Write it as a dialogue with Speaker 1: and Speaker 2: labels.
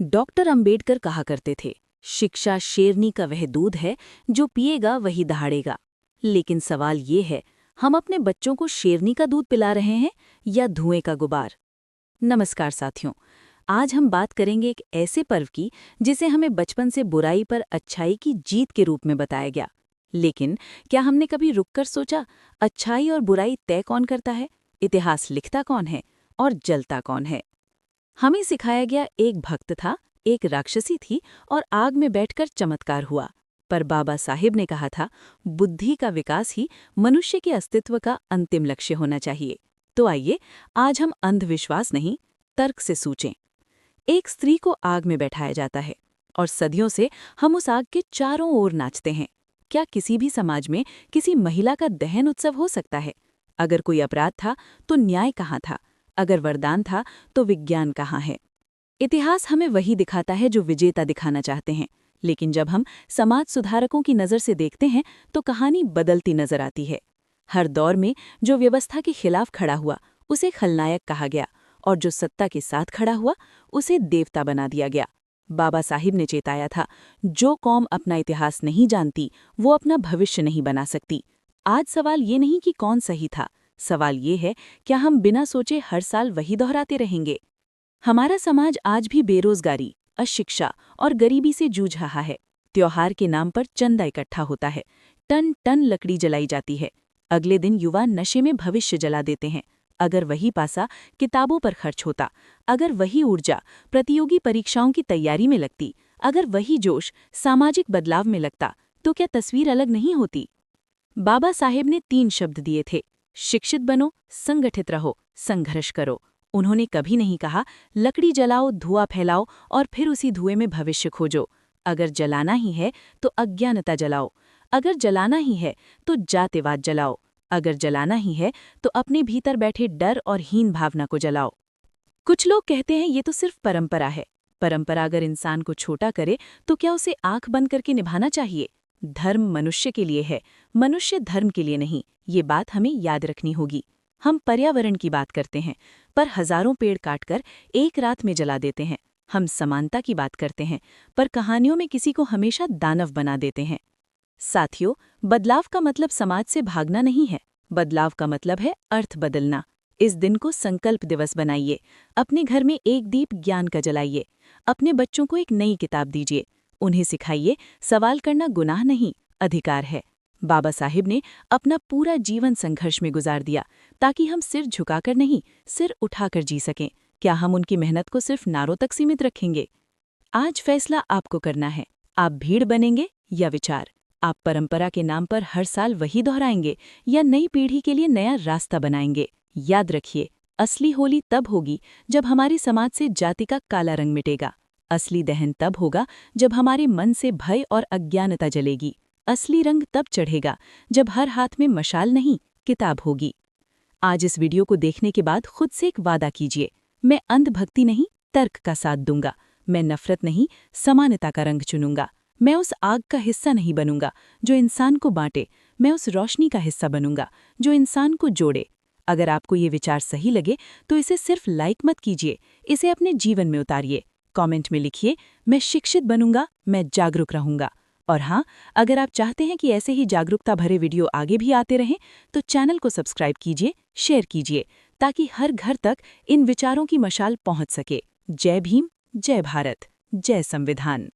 Speaker 1: Doctor Ambedkar कहा करते थे, शिक्षा शेरनी का वह दूध है जो पिएगा वही दहाड़ेगा। लेकिन सवाल ये है, हम अपने बच्चों को शेरनी का दूध पिला रहे हैं या धुएं का गुबार। नमस्कार साथियों, आज हम बात करेंगे एक ऐसे पर्व की जिसे हमें बचपन से बुराई पर अच्छाई की जीत के रूप में बताया गया। लेकिन क्या हमने कभी रुककर सोचा, अच्छाई और बुराई तय कौन करता है, इतिहास लिखता कौन है और जलता कौन है? हमें सिखाया गया एक भक्त था, एक राक्षसी थी और आग में बैठकर चमत्कार हुआ। पर बाबा साहिब ने कहा था, बुद्धि का विकास ही मनुष्य के अस्तित्व का अंतिम लक्ष्य होना चाहिए। तो आइए, आज हम अंधविश्वास नहीं, तर्क से सोचें। एक स्त्री को आग में बैठाया जाता है और सदियों से हम उस आग के चारों ओर नाचते हैं। क्या किसी भी समाज में किसी महिला का दहन उत्सव हो सकता है? अगर कोई अपराध था तो न्याय कहाँ था? अगर वरदान था तो विज्ञान कहाँ है? इतिहास हमें वही दिखाता है जो विजेता दिखाना चाहते हैं। लेकिन जब हम समाज सुधारकों की नज़र से देखते हैं तो कहानी बदलती नजर आती है। हर दौर में जो व्यवस्था के खिलाफ खड़ा हुआ उसे खलनायक कहा गया और जो सत्ता के साथ खड़ा हुआ उसे देवता बना दिया गया। बाबा साहिब ने चेताया था, जो कौम अपना इतिहास नहीं जानती वो अपना भविष्य नहीं बना सकती। आज सवाल ये नहीं कि कौन सही था, सवाल ये है, क्या हम बिना सोचे हर साल वही दोहराते रहेंगे? हमारा समाज आज भी बेरोजगारी, अशिक्षा और गरीबी से जूझ रहा है। त्योहार के नाम पर चंदा इकट्ठा होता है, टन टन लकड़ी जलाई जाती है। अगले दिन युवा नशे में भविष्य जला देते हैं। अगर वही पासा किताबों पर खर्च होता, अगर वही ऊर्जा प्रतियोगी परीक्षाओं की तैयारी में लगती, अगर वही जोश सामाजिक बदलाव में लगता, तो क्या तस्वीर अलग नहीं होती? बाबा साहेब ने 3 शब्द दिए थे, शिक्षित बनो, संगठित रहो, संघर्ष करो। उन्होंने कभी नहीं कहा, लकड़ी जलाओ, धुआं फैलाओ और फिर उसी धुएं में भविष्य खोजो। अगर जलाना ही है तो अज्ञानता जलाओ, अगर जलाना ही है तो जातिवाद जलाओ, अगर जलाना ही है तो अपने भीतर बैठे डर और हीन भावना को जलाओ। कुछ लोग कहते हैं ये तो सिर्फ परंपरा है। परंपरा अगर इंसान को छोटा करे तो क्या उसे आंख बंद करके निभाना चाहिए? धर्म मनुष्य के लिए है, मनुष्य धर्म के लिए नहीं। ये बात हमें याद रखनी होगी। हम पर्यावरण की बात करते हैं, पर हजारों पेड़ काटकर एक रात में जला देते हैं। हम समानता की बात करते हैं, पर कहानियों में किसी को हमेशा दानव बना देते हैं। साथियों, बदलाव का मतलब समाज से भागना नहीं है। बदलाव का मतलब है अर्थ बदलना। इस दिन को संकल्प दिवस बनाइए। अपने घर में एक दीप ज्ञान का जलाइए। अपने बच्चों को एक नई किताब दीजिए। उन्हें सिखाइए, सवाल करना गुनाह नहीं, अधिकार है। बाबा साहिब ने अपना पूरा जीवन संघर्ष में गुजार दिया, ताकि हम सिर झुकाकर नहीं, सिर उठाकर जी सकें। क्या हम उनकी मेहनत को सिर्फ नारों तक सीमित रखेंगे? आज फैसला आपको करना है। आप भीड़ बनेंगे या विचार? आप परंपरा के नाम पर हर साल वही दोहराएंगे या नई पीढ़ी के लिए नया रास्ता बनाएंगे? याद रखिए, असली होली तब होगी जब हमारे समाज से जाति का काला रंग मिटेगा। असली दहन तब होगा जब हमारे मन से भय और अज्ञानता जलेगी। असली रंग तब चढ़ेगा जब हर हाथ में मशाल नहीं, किताब होगी। आज इस वीडियो को देखने के बाद खुद से एक वादा कीजिए, मैं अंधभक्ति नहीं, तर्क का साथ दूंगा। मैं नफरत नहीं, समानता का रंग चुनूंगा। मैं उस आग का हिस्सा नहीं बनूंगा जो इंसान को बांटे। मैं उस रोशनी का हिस्सा बनूंगा जो इंसान को जोड़े। अगर आपको ये विचार सही लगे तो इसे सिर्फ लाइक मत कीजिए, इसे अपने जीवन में उतारिए। कमेंट में लिखिए, मैं शिक्षित बनूंगा, मैं जागरूक रहूंगा। और हाँ, अगर आप चाहते हैं कि ऐसे ही जागरूकता भरे वीडियो आगे भी आते रहें, तो चैनल को सब्सक्राइब कीजिए, शेयर कीजिए, ताकि हर घर तक इन विचारों की मशाल पहुंच सके। जय भीम, जय भारत, जय संविधान।